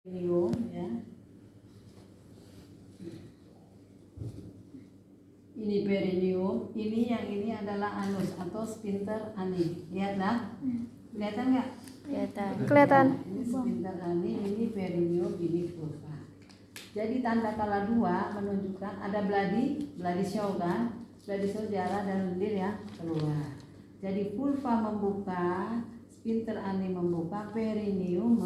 Perineum ya. Ini perineum, ini adalah anus atau sphincter ani. Lihatlah. Kelihatan nggak? Kelihatan. Ini sphincter ani, ini perineum, ini vulva. Jadi tanda kala 2 menunjukkan ada bloody show kan? Bloody show darah dan lendir ya keluar. Jadi vulva membuka, sphincter ani membuka, perineum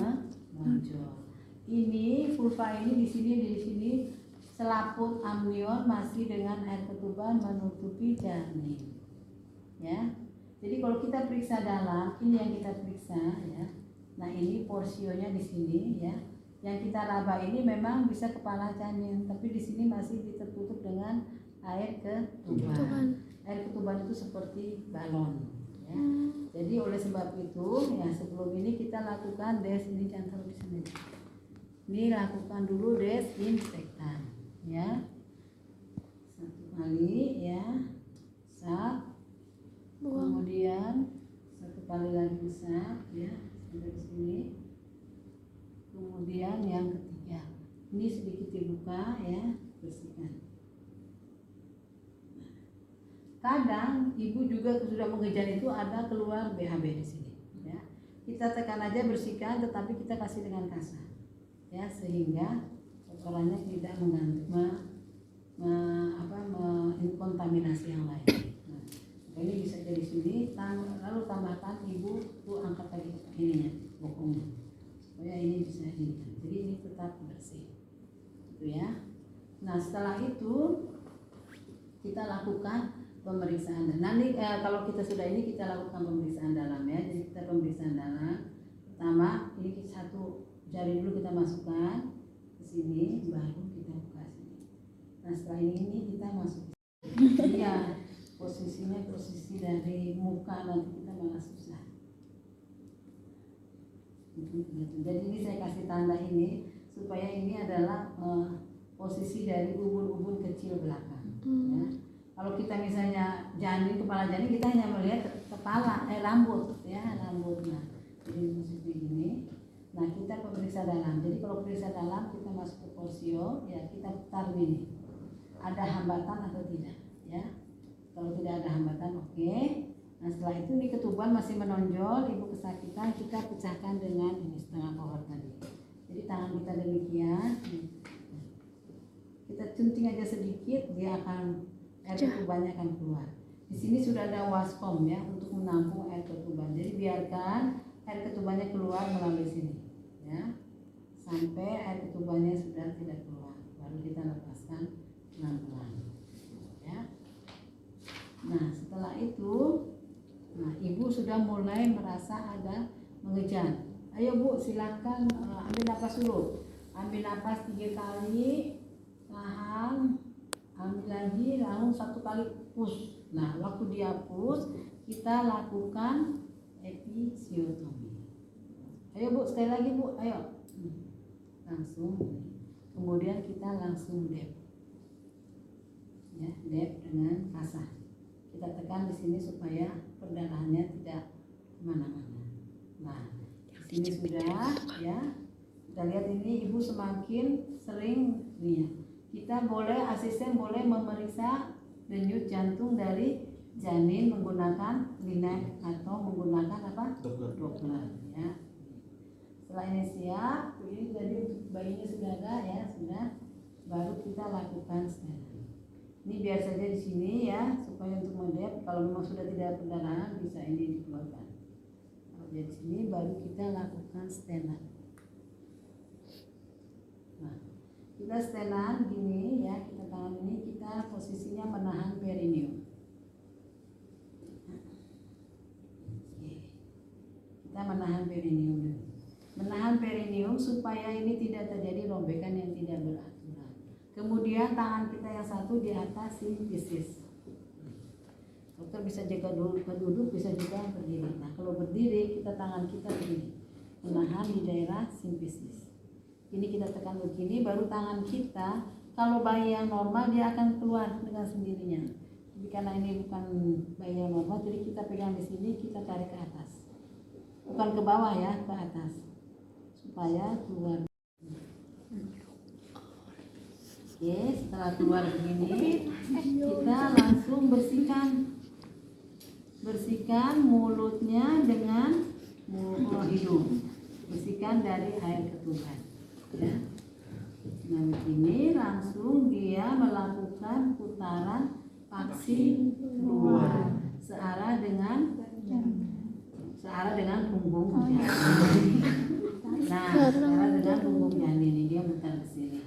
muncul. Ini vulva ini di sini selaput amnion masih dengan air ketuban menutupi janin. Ya. Jadi kalau kita periksa dalam, ini yang kita periksa ya. Nah, ini porsionya di sini ya. Yang kita raba ini memang bisa kepala janin, tapi di sini masih ditutup dengan air ketuban. Air ketuban itu seperti balon ya. Jadi oleh sebab itu ya sebelum ini kita lakukan ini jangan taruh di sini. Ini lakukan dulu desinfektan ya. 1 kali ya. Kemudian 1 kali lagi usap ya sampai di sini. Kemudian yang ketiga, ini sedikit dibuka ya, bersihkan. Kadang ibu juga sudah mengejar itu ada keluar BHB di sini ya. Kita tekan aja bersihkan, tetapi kita kasih dengan kasar ya, sehingga kotorannya tidak mengkontaminasi yang lain. Nah, ini bisa jadi sini, lalu tambahkan ibu tuh angkat lagi ininya, bokongnya, supaya ini bisa ini. Jadi ini tetap bersih, gitu ya. Nah setelah itu kita lakukan pemeriksaan dalam. Nanti kalau kita sudah ini kita lakukan pemeriksaan dalam ya. Jadi kita pemeriksaan dalam. Pertama ini satu jari dulu kita masukkan ke sini, baru kita buka sini. Nah setelah ini kita masuk. Iya, posisinya posisi dari muka, nanti kita malah susah. Jadi ini saya kasih tanda ini supaya ini adalah posisi dari ubun-ubun kecil belakang. Ya. Kalau kita misalnya janin, kepala janin, kita hanya melihat kepala, rambut ya, rambut. Nah, jadi posisi gini. Nah kita pemeriksa dalam. Jadi kalau periksa dalam kita masuk ke porsio, ya kita putar ini. Ada hambatan atau tidak? Ya. Kalau tidak ada hambatan, oke. Nah setelah itu di ketuban masih menonjol, ibu kesakitan, kita pecahkan dengan ini setengah pohon tadi. Jadi tangan kita demikian. Kita cunting aja sedikit, dia akan air ketubannya akan keluar. Di sini sudah ada waspom ya untuk menampung air ketuban. Jadi biarkan air ketubannya keluar melalui sini, ya, sampai air ketubannya sudah tidak keluar, baru kita lepaskan pelan-pelan, ya. Nah setelah itu, nah ibu sudah mulai merasa ada mengejar. Ayo bu, silakan ambil napas dulu. Ambil napas 3 kali, tahan, ambil lagi, lalu 1 kali push. Nah waktu dia push, kita lakukan episiotomi. Ayo bu, sekali lagi bu, ayo. Langsung. Kemudian kita langsung dep. Ya, dep dengan kasar. Kita tekan di sini supaya perdarahannya tidak kemana-mana. Nah, di sini sudah, ya. Kita lihat ini ibu semakin sering nih ya. Kita boleh, asisten boleh memeriksa denyut jantung dari janin menggunakan linek atau menggunakan apa? Doppler ya. Setelah ini siap, ini jadi bayinya sudah ada ya, sudah. Baru kita lakukan steril. Ini biar saja di sini ya, supaya untuk mendep. Kalau memang sudah tidak perdarahan bisa ini dikeluarkan. Kalau di sini baru kita lakukan stenan. Nah, kita stenan gini ya, kita tangan ini kita posisinya menahan perineum. Kita menahan perineum dulu. Menahan perineum supaya ini tidak terjadi rombekan yang tidak beraturan. Kemudian tangan kita yang satu di atas simfisis. Dokter bisa jaga duduk, bisa juga berdiri. Nah kalau berdiri kita tangan kita begini, menahan di daerah simfisis. Ini kita tekan begini, baru tangan kita. Kalau bayi yang normal dia akan keluar dengan sendirinya. Tapi karena ini bukan bayi yang normal, jadi kita pegang di sini, kita tarik ke atas. Bukan ke bawah ya, ke atas. Supaya keluar. Oke, setelah keluar begini, kita langsung bersihkan mulutnya dengan hidung. Bersihkan dari air ketuban. Ya. Nah begini langsung dia melakukan putaran vaksin keluar searah dengan punggung janin. Nah, searah dengan punggung janin ini dia mutar ke sini.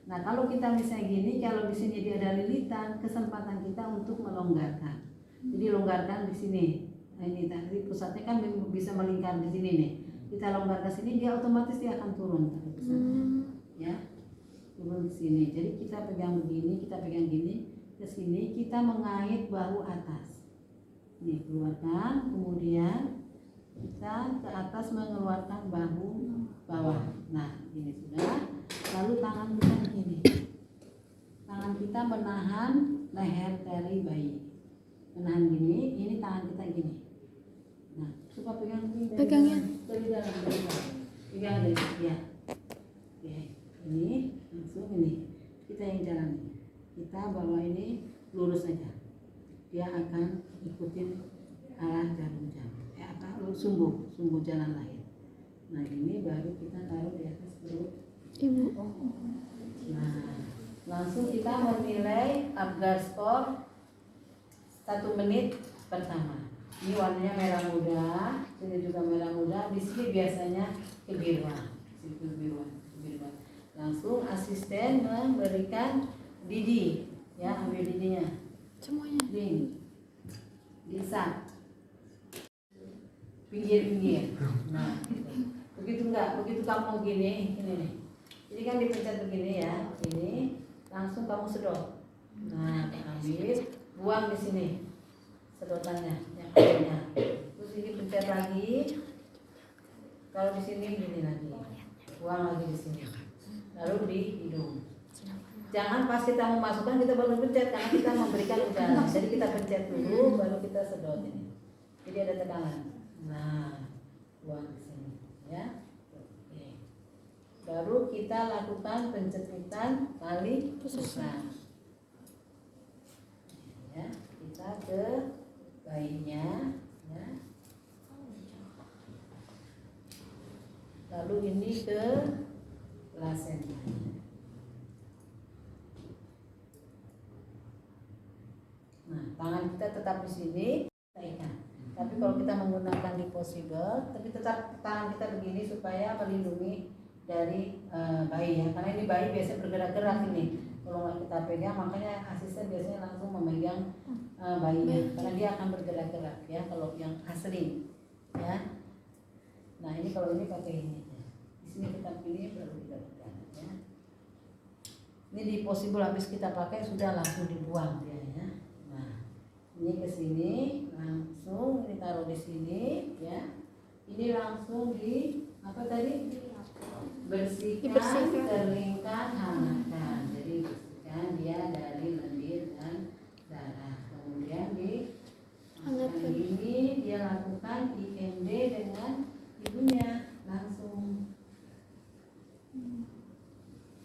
Nah, kalau kita misalnya gini, kalau di sini dia ada lilitan, kesempatan kita untuk melonggarkan. Jadi longgarkan di sini. Nah, ini tadi pusatnya kan bisa melingkar di sini nih. Kita longgarkan sini, dia otomatis dia akan turun tadi pusatnya. Ya. Turun di sini. Jadi kita pegang begini, kita pegang gini ke sini, kita mengait bahu atas. Nih, keluarkan, kemudian kita ke atas mengeluarkan bahu bawah. Nah, ini sudah. Lalu tangan kita begini. Tangan kita menahan leher dari bayi. Menahan gini, ini tangan kita gini. Nah, coba pegang ini dari dalam. Pegang dari ya. Oke, ini langsung ini. Kita yang jalan. Kita bawa ini lurus saja. Dia akan ikutin arah jarum jam. Sumbu jalan lahir. Nah, ini baru kita taruh di atas perut ibu. Nah, langsung kita menilai Apgar skor 1 menit pertama. Ini warnanya merah muda, ini juga merah muda. Di sini biasanya kebiruan. Langsung asisten memberikan didi, ya, ambil didinya. Semuanya. Diisap. Pinggir. Nah, begitu kamu gini nih. Jadi kan dipencet begini ya, ini langsung kamu sedot. Nah, ambil, buang di sini sedotannya, yang akhirnya. Terus ini pencet lagi. Kalau di sini gini lagi, buang lagi di sini. Lalu di hidung. Jangan pas kita memasukkan kita baru pencet, karena kita memberikan udara. Jadi kita pencet dulu, baru kita sedot ini. Jadi ada tekanan. Nah, buang di sini, ya. Oke. Baru kita lakukan pencetritan tali pusar. Ya, kita ke bayinya, ya. Lalu ini ke plasenta. Nah, tangan kita tetap di sini, kita ikat. Tapi kalau kita menggunakan disposable, tapi tetap tangan kita begini supaya melindungi dari bayi, ya. Karena ini bayi biasanya bergerak-gerak ini. Kalau nggak kita pegang, makanya asisten biasanya langsung memegang bayinya, karena dia akan bergerak-gerak, ya. Kalau yang asli, ya. Nah, ini kalau ini pakai ini. Di sini kita pilih baru kita pegang, ya. Ini disposable habis kita pakai sudah langsung dibuang dia, ya. Nah, ini ke sini langsung ditaruh di sini, ya. Ini langsung di apa tadi? Bersihkan, keringkan, hangatkan. Jadi bersihkan dia dari lendir dan darah. Kemudian di hangatkan. Ini dia lakukan IMD dengan ibunya langsung.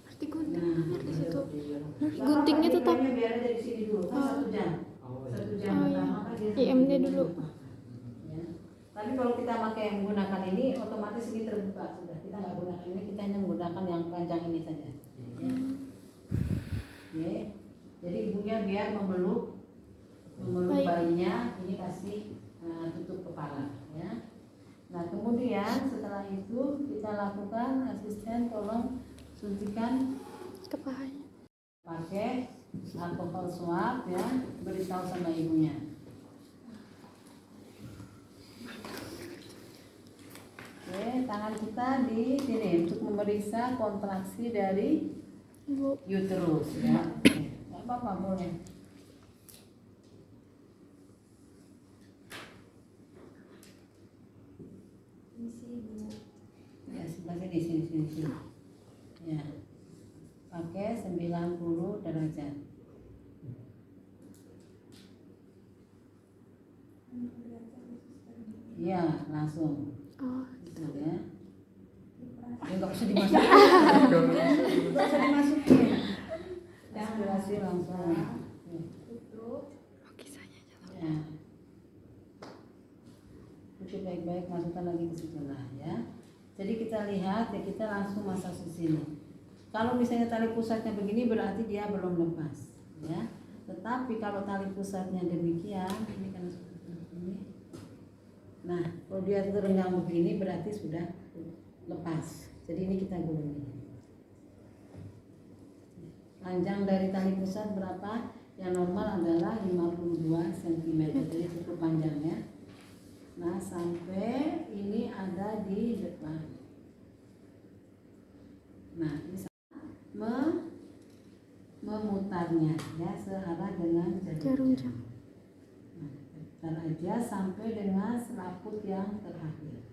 Pasti gunting di situ. Guntingnya tetap. Biar ada di sini dulu, kan 1 jam. 1 jam pertama kan dia IMD dulu. Ya. Tapi kalau kita pakai menggunakan ini, otomatis ini terbuka sudah. Kita nggak gunakan ini, kita hanya menggunakan yang panjang ini saja. Ya. Oke. Jadi ibunya biar memeluk bayinya, ini kasih tutup kepala, ya. Nah, kemudian setelah itu kita lakukan asisten tolong suntikan ke pahanya. Pakai alkohol swab, ya, beritahu sama ibunya. Oke, tangan kita di sini untuk memeriksa kontraksi dari uterus, ya. Nggak apa-apa, boleh. Ya, sebelah sini. Ya. Pakai 90 derajat. Iya, langsung. Oh, gitu ya. Ya nggak usah dimasukin. Nggak usah dimasukin. aspirasi langsung. Oh, kisahnya aja. Ya. Cuci baik-baik, masukkan lagi ke situ lah ya. Jadi kita lihat ya, kita langsung masak di sini. Kalau misalnya tali pusatnya begini berarti dia belum lepas ya. Tetapi kalau tali pusatnya demikian, ini kan seperti ini. Nah, kalau dia terenggang begini berarti sudah lepas. Jadi ini kita gulung. Panjang dari tali pusat berapa? Yang normal adalah 52 cm. Jadi cukup panjangnya. Nah, sampai ini ada di depan. Nah, ini memutarnya ya searah dengan jarum jam. Nah, putar aja sampai dengan selaput yang terakhir.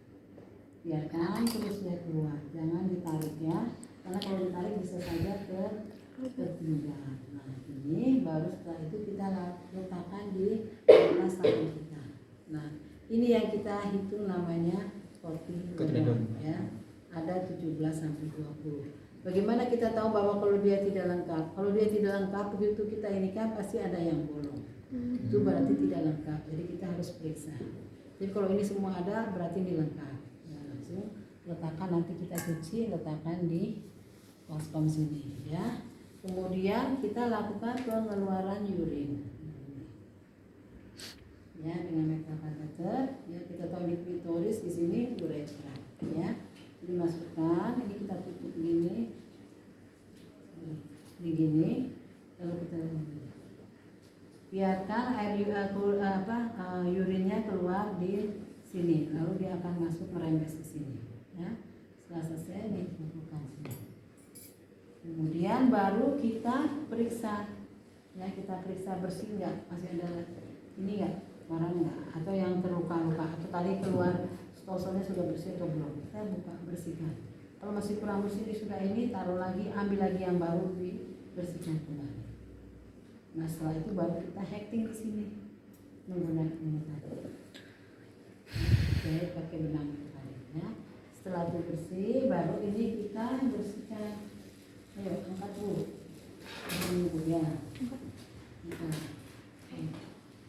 Biarkan terus dia keluar, jangan ditarik ya, karena kalau ditarik bisa saja tertinggal. Nah, ini baru setelah itu kita letakkan di atas tangan kita. Nah, ini yang kita hitung namanya kotilodon ya. Ada 17 sampai 20. Bagaimana kita tahu bahwa kalau dia tidak lengkap? Kalau dia tidak lengkap, begitu kita ini kan pasti ada yang bolong. Itu berarti tidak lengkap. Jadi kita harus periksa. Jadi kalau ini semua ada, berarti ini lengkap. Nah, langsung letakkan, nanti kita cuci, letakkan di baskom sini ya. Kemudian kita lakukan pengeluaran urin. Ya, dengan metakateter. Ya, kita tahu di klitoris, di sini uretra. Ya. Dimasukkan, ini kita tutup gini, begini, lalu kita biarkan air urinnya keluar di sini, lalu dia akan masuk merembes ke sini. Ya, setelah selesai ini masukkan sini. Kemudian baru kita periksa, ya kita periksa bersih nggak, masih ada ini nggak, warna nggak, atau yang terluka-luka, atau tadi keluar stolselnya sudah bersih atau belum, kita buka bersihkan. Kalau masih kurang bersih sudah ini, taruh lagi, ambil lagi yang baru, dibersihkan kembali. Nah setelah itu baru kita hacking di sini menggunakan ini tadi. Oke, pakai benang tadi ya. Setelah itu bersih, baru ini kita bersihkan. Ayo angkat dulu. Ini ya.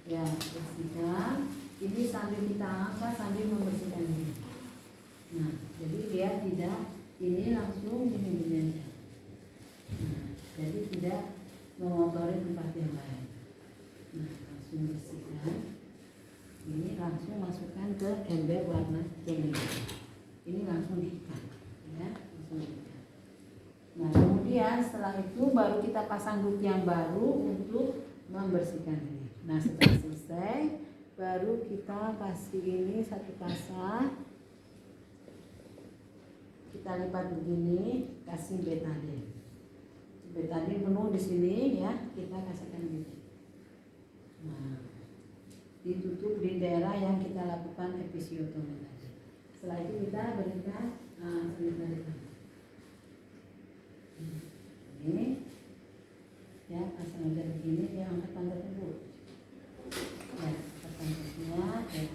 Ya bersihkan. Ini sambil kita angkat sambil membersihkan ini. Nah, jadi dia tidak ini langsung ini aja. Nah, jadi tidak mengotori tempat yang lain. Nah, langsung bersihkan. Ini langsung masukkan ke ember warna kuning. Ini langsung diikat, ya, langsung diikat. Nah, kemudian setelah itu baru kita pasang hook yang baru untuk membersihkan ini. Nah, setelah selesai baru kita kasih ini satu kasa, kita lipat begini, kasih betadine. Betadine penuh di sini ya, kita kasihkan gini. Nah, ditutup di daerah yang kita lakukan episiotomi tadi. Setelah itu kita berikan ini ya, pasang aja begini, ya angkat pantat dulu. Ya, ya.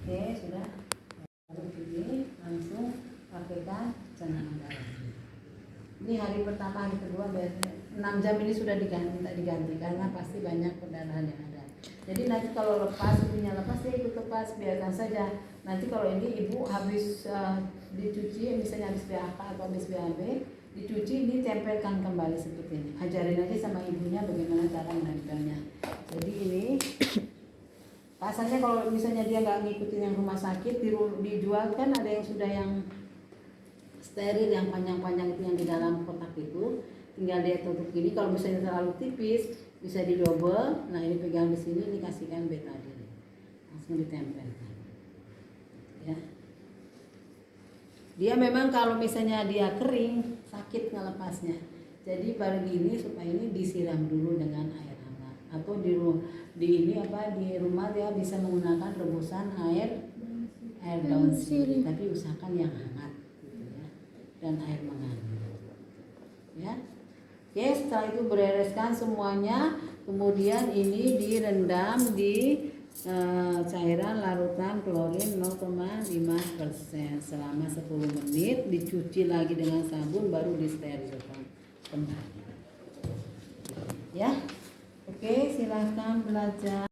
Oke, sudah. Lalu begini langsung pakaikan canang darah. Ini hari pertama, hari kedua, 6 jam ini sudah diganti karena pasti banyak perdarahan yang ada. Jadi nanti kalau lepas, ininya lepas, dia ikut lepas, biarkan saja. Nanti kalau ini ibu habis dicuci, misalnya habis BAK atau habis BAB, dicuci, ditempelkan kembali seperti ini. Ajarin aja sama ibunya bagaimana cara menempelnya. Jadi ini pasalnya kalau misalnya dia nggak ngikutin yang rumah sakit, dijual kan ada yang sudah yang steril, yang panjang-panjang itu yang di dalam kotak itu, tinggal dia tutup gini. Kalau misalnya terlalu tipis bisa didobel. Nah ini pegang di sini, ini kasihkan betadine, langsung ditempelkan. Ya. Dia memang kalau misalnya dia kering sakit ngelepasnya. Jadi baru gini supaya ini disiram dulu dengan air hangat, atau di rumah dia bisa menggunakan rebusan air daun sirih, tapi usahakan yang hangat gitu ya, dan air mengalir. Ya. Oke, setelah itu bereskan semuanya, kemudian ini direndam di cairan larutan klorin 0,5% selama 10 menit, dicuci lagi dengan sabun, baru disterilkan kembali. ya. Oke, silakan belajar.